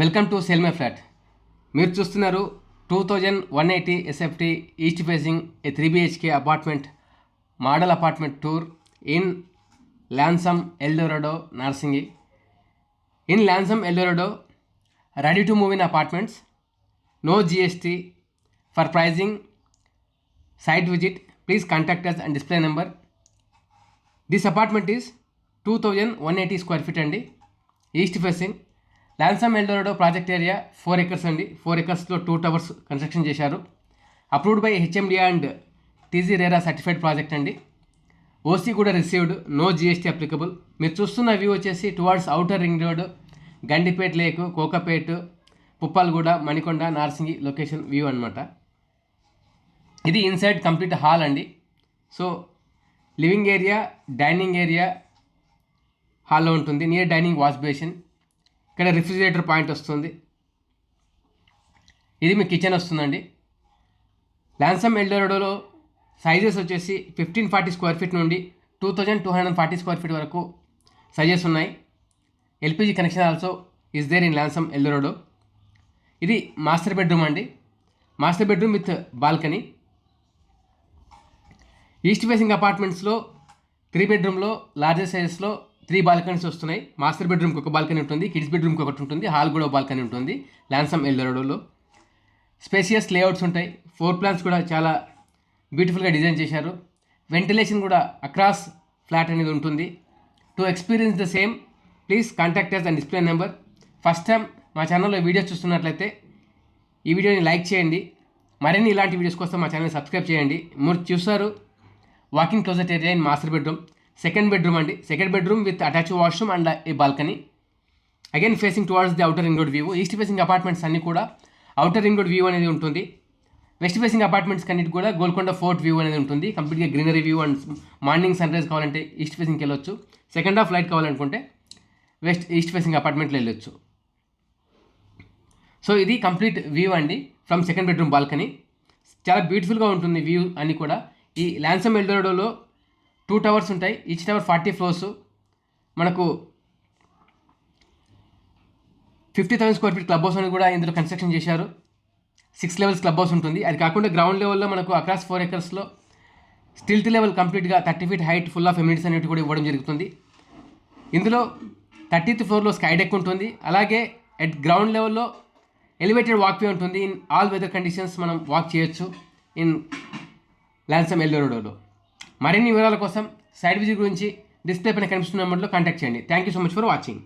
Welcome to sell my flat. మీరు చూస్తున్నారు 2180 S F T east facing A 3 BHK apartment model apartment tour in Lansum Eldorado Narsingi. In Lansum Eldorado ready to move in apartments, no GST. For pricing site visit please contact us and display number. This apartment is 2180 square feet అండి, east facing. Lansum Eldorado project area 4 acres అండి. 4 acresలో 2 towers construction చేశారు. Approved by HMD and TZ RERA certified project అండి. OC కూడా received, no GST applicable. మీరు చూస్తున్న view వచ్చేసి towards outer ring road, Gandipet lake, Kokapet, Puppalaguda, Manikonda, Narsingi location view అనమాట. ఇది ఇన్సైడ్ కంప్లీట్ హాల్ అండి. So living area, dining area హాల్లో ఉంటుంది. నియర్ డైనింగ్ వాష్ బేసిన్, ఇక్కడ రిఫ్రిజిరేటర్ పాయింట్ వస్తుంది. ఇది మీ కిచెన్ వస్తుందండి. లాన్సమ్ ఎల్డోరడోలో సైజెస్ వచ్చేసి 1540 స్క్వేర్ ఫీట్ నుండి 2240 స్క్వేర్ ఫీట్ వరకు సైజెస్ ఉన్నాయి. LPG connection also is there in Lansum Eldorado. ఇది మాస్టర్ బెడ్రూమ్ అండి. Master bedroom with balcony. East facing అపార్ట్మెంట్స్లో 3 bedroomలో లార్జెస్ట్ సైజెస్లో 3 balconies వస్తున్నాయి. మాస్టర్ బెడ్రూమ్కి ఒక బాల్కనీ ఉంటుంది, కిడ్స్ బెడ్రూమ్కి ఒకటి ఉంటుంది, హాల్ కూడా ఒక బాల్కనీ ఉంటుంది. లాన్సమ్ ఎల్డోరడోలో స్పేసియస్ లేఅవుట్స్ ఉంటాయి. 4 plans కూడా చాలా బ్యూటిఫుల్గా డిజైన్ చేశారు. వెంటిలేషన్ కూడా అక్రాస్ ఫ్లాట్ అనేది ఉంటుంది. To experience the same please contact us and display number. First time మా ఛానల్లో వీడియోస్ చూస్తున్నట్లయితే ఈ వీడియోని లైక్ చేయండి. మరిన్ని ఇలాంటి వీడియోస్ కోసం మా ఛానల్ని సబ్స్క్రైబ్ చేయండి. మీరు చూస్తారు walking closet area in master bedroom. Second bedroom అండి. Second bedroom with attach washroom and a balcony, again facing towards the outer ring road view. East facing apartments అన్ని కూడా అవుటర్ రింగ్ రోడ్ వ్యూ అనేది ఉంటుంది. West facing apartments అన్నిటి కూడా Golconda fort view అనేది ఉంటుంది. కంప్లీట్గా greenery view and morning sunrise కావాలంటే ఈస్ట్ ఫేసింగ్కి వెళ్ళొచ్చు. సెకండ్ హాఫ్ లైట్ కావాలనుకుంటే ఈస్ట్ ఫేసింగ్ అపార్ట్మెంట్లో వెళ్ళొచ్చు. సో ఇది కంప్లీట్ వ్యూ అండి ఫ్రమ్ సెకండ్ బెడ్రూమ్ బాల్కనీ. చాలా బ్యూటిఫుల్గా ఉంటుంది వ్యూ అన్ని కూడా. ఈ లాన్సమ్ ఎల్డోరడోలో 2 towers ఉంటాయి. Each tower 40 floors. మనకు 50,000 స్క్వేర్ ఫీట్ క్లబ్ హౌస్ అని కూడా ఇందులో కన్స్ట్రక్షన్ చేశారు. 6 levels క్లబ్ హౌస్ ఉంటుంది. అది కాకుండా గ్రౌండ్ లెవెల్లో మనకు అక్రాస్ 4 acresలో స్టిల్ట్ లెవెల్ కంప్లీట్గా 30 feet height full of amenities అనేవి కూడా ఇవ్వడం జరుగుతుంది. ఇందులో 30th floorలో స్కై డెక్ ఉంటుంది. అలాగే అట్ గ్రౌండ్ లెవెల్లో ఎలివేటెడ్ వాక్వే ఉంటుంది. ఇన్ ఆల్ వెదర్ కండిషన్స్ మనం వాక్ చేయొచ్చు ఇన్ లాన్సమ్ ఎల్డోరడోలో. మరిన్ని వివరాల కోసం సైట్ విజిట్ గురించి డిస్ప్లే పైన కనిపిస్తున్న నెంబర్లో కాంటాక్ట్ చేయండి. Thank you so much for watching.